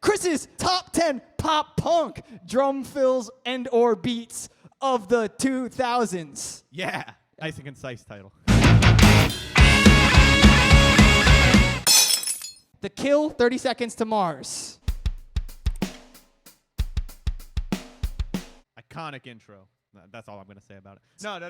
Chris's top 10 pop punk drum fills and or beats of the 2000s. Yeah, nice and concise title. The Kill 30 Seconds to Mars. Iconic intro. That's all I'm going to say about it.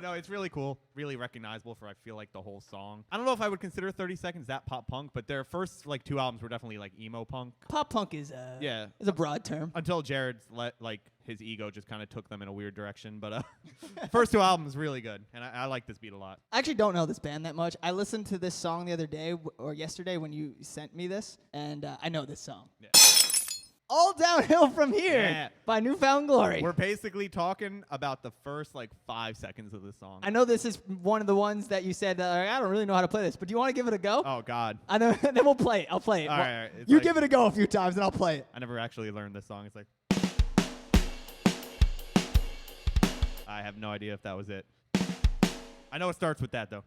No, it's really cool. Really recognizable for, I feel like, the whole song. I don't know if I would consider 30 Seconds that pop punk, but their first, like, 2 albums were definitely, like, emo punk. Pop punk is a broad term. Until Jared's his ego just kind of took them in a weird direction. But first 2 albums, really good. And I like this beat a lot. I actually don't know this band that much. I listened to this song the other day, or yesterday when you sent me this, and I know this song. Yeah. All Downhill From Here by Newfound Glory. We're basically talking about the first, 5 seconds of the song. I know this is one of the ones that you said, I don't really know how to play this, but do you want to give it a go? Oh, God. I know. Then we'll play it. I'll play it. All right. You give it a go a few times, and I'll play it. I never actually learned this song. It's like... I have no idea if that was it. I know it starts with that, though.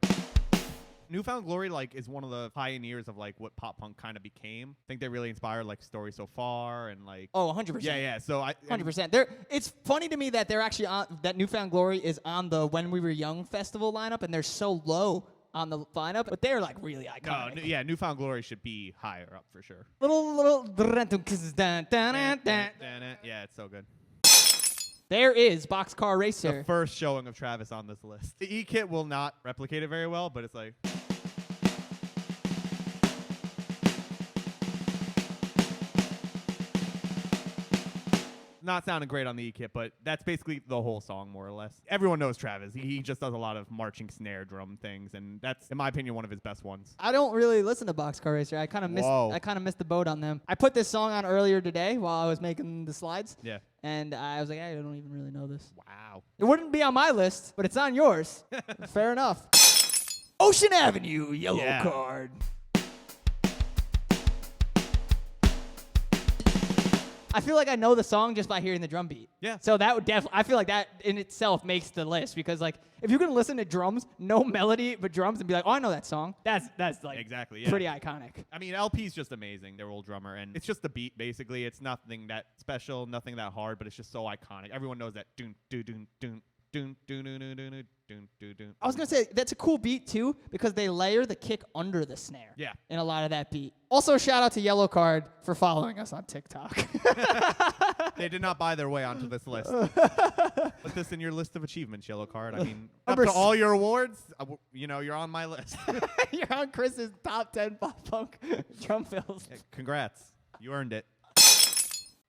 Newfound Glory, is one of the pioneers of, what pop punk kind of became. I think they really inspired, Story So Far and, Oh, 100%. Yeah. So 100%. It's funny to me that they're actually on, that Newfound Glory is on the When We Were Young festival lineup, and they're so low on the lineup, but they're, really iconic. No, Newfound Glory should be higher up for sure. Little. Yeah, it's so good. There is Boxcar Racer. The first showing of Travis on this list. The E-Kit will not replicate it very well, but it's like... Not sounding great on the E-Kit, but that's basically the whole song, more or less. Everyone knows Travis. He just does a lot of marching snare drum things, and that's, in my opinion, one of his best ones. I don't really listen to Boxcar Racer. I kind of missed the boat on them. I put this song on earlier today while I was making the slides. Yeah. And I was like, I don't even really know this. Wow. It wouldn't be on my list, but it's on yours. Fair enough. Ocean Avenue, Yellow Card. I feel like I know the song just by hearing the drum beat. Yeah. So that would definitely, I feel like that in itself makes the list, because if you're gonna listen to drums, no melody but drums, and be like, oh, I know that song. That's exactly pretty iconic. I mean, LP's just amazing. Their old drummer, and it's just the beat basically. It's nothing that special, nothing that hard, but it's just so iconic. Everyone knows that. Doon doon doon doon doon doon doon doon doon doon doon doon. I was gonna say that's a cool beat too, because they layer the kick under the snare. Yeah. In a lot of that beat. Also, shout out to YELLOWCARD for following us on TikTok. They did not buy their way onto this list. Put this in your list of achievements, YELLOWCARD. I mean, up to all your awards, you're on my list. You're on Chris's top 10 pop punk drum fills. Yeah, congrats. You earned it.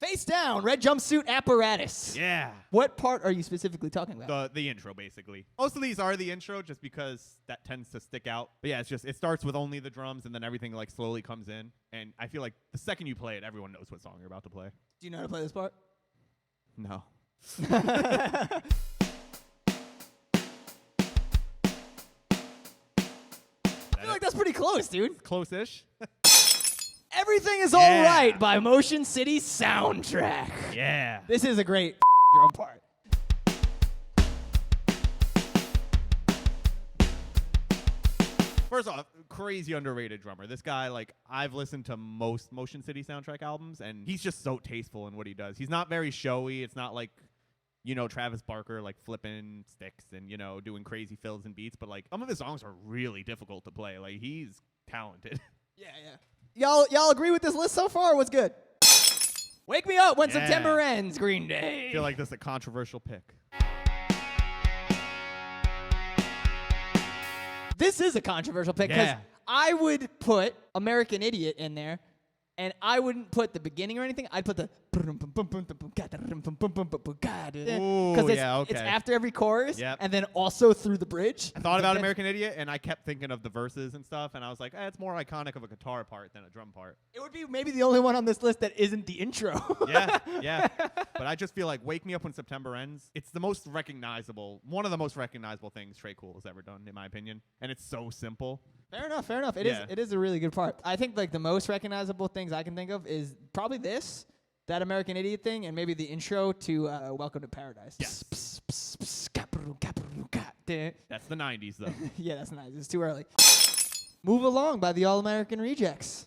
Face Down, Red Jumpsuit Apparatus. Yeah. What part are you specifically talking about? The intro, basically. Most of these are the intro, just because that tends to stick out. But yeah, it starts with only the drums, and then everything slowly comes in. And I feel like the second you play it, everyone knows what song you're about to play. Do you know how to play this part? No. I feel like that's pretty close, dude. Close-ish. Everything is All Right by Motion City Soundtrack. Yeah. This is a great drum part. First off, crazy underrated drummer. This guy, I've listened to most Motion City Soundtrack albums, and he's just so tasteful in what he does. He's not very showy. It's not Travis Barker, flipping sticks and, doing crazy fills and beats. But, some of his songs are really difficult to play. He's talented. Yeah. Y'all agree with this list so far? What's good? Wake Me Up When September Ends, Green Day. I feel like this is a controversial pick. This is a controversial pick, because I would put American Idiot in there, and I wouldn't put the beginning or anything. I'd put the... Because it's after every chorus, and then also through the bridge. I thought about American Idiot, and I kept thinking of the verses and stuff, and I was like, it's more iconic of a guitar part than a drum part. It would be maybe the only one on this list that isn't the intro. Yeah. But I just feel like Wake Me Up When September Ends, it's the most recognizable, one of the most recognizable things Trey Cool has ever done, in my opinion. And it's so simple. Fair enough. It is a really good part. I think the most recognizable things I can think of is probably this, that American Idiot thing, and maybe the intro to Welcome to Paradise. Yes. That's the 90s, though. Yeah, that's nice. It's too early. Move Along by the All American Rejects.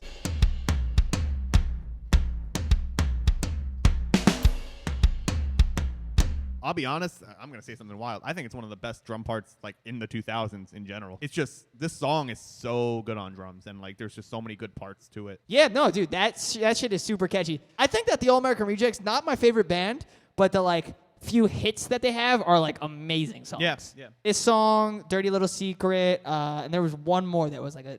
I'll be honest, I'm going to say something wild. I think it's one of the best drum parts like in the 2000s in general. It's just, this song is so good on drums, and like there's just so many good parts to it. Yeah, no, dude, that shit is super catchy. I think that the All American Rejects, not my favorite band, but the like few hits that they have are like amazing songs. Yeah. This song, Dirty Little Secret, and there was one more that was like a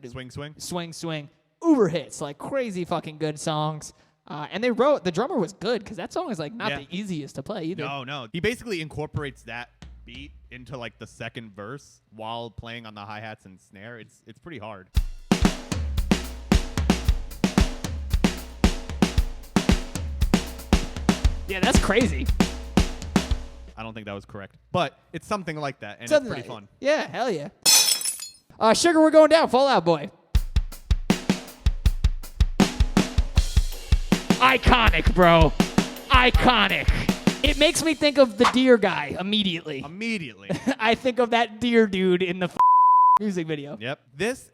Swing. Uber hits, like crazy fucking good songs. And the drummer was good because that song is like not the easiest to play either. No. He basically incorporates that beat into like the second verse while playing on the hi-hats and snare. It's pretty hard. Yeah, that's crazy. I don't think that was correct, but it's something like that, and Something it's pretty fun. Yeah, hell yeah. Sugar, we're going down. Fall Out Boy. Iconic, bro. Iconic. It makes me think of the deer guy immediately. I think of that deer dude in the music video. Yep.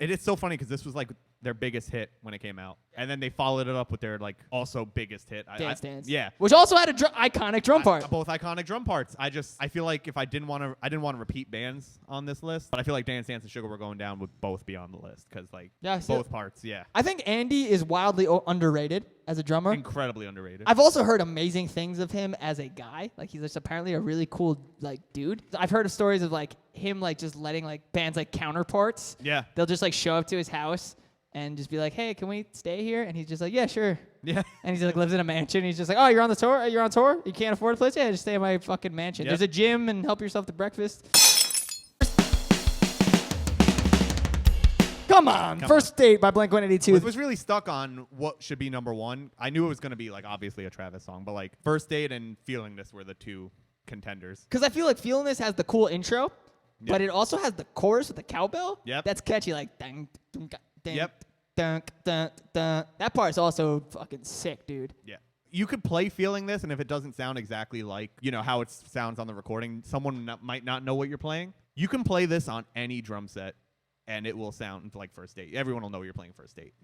It is so funny because this was like their biggest hit when it came out, and then they followed it up with their like also biggest hit, Dance. Yeah, which also had a iconic drum part. Both iconic drum parts. I feel like if I didn't want to repeat bands on this list, but I feel like Dance and Sugar Were Going Down would both be on the list because like both parts. Yeah, I think Andy is wildly underrated as a drummer. Incredibly underrated. I've also heard amazing things of him as a guy. Like he's just apparently a really cool like dude. I've heard of stories of like him like just letting like bands like Counterparts. Yeah, they'll just like show up to his house and just be like, hey, can we stay here? And he's just like, yeah, sure. Yeah. And he's like lives in a mansion. He's just like, oh, you're on the tour? You're on tour? You can't afford a place? Yeah, just stay in my fucking mansion. Yep. There's a gym and help yourself to breakfast. Come on. First Date by Blink-182. I was really stuck on what should be number one. I knew it was going to be like obviously a Travis song, but like First Date and Feeling This were the two contenders. Because I feel like Feeling This has the cool intro, but it also has the chorus with the cowbell. Yep. That's catchy, like dang, dang, dang, yep. Dun, dun, dun. That part's also fucking sick, dude. Yeah. You could play Feeling This, and if it doesn't sound exactly like, how it sounds on the recording, someone might not know what you're playing. You can play this on any drum set, and it will sound like First Date. Everyone will know you're playing First Date.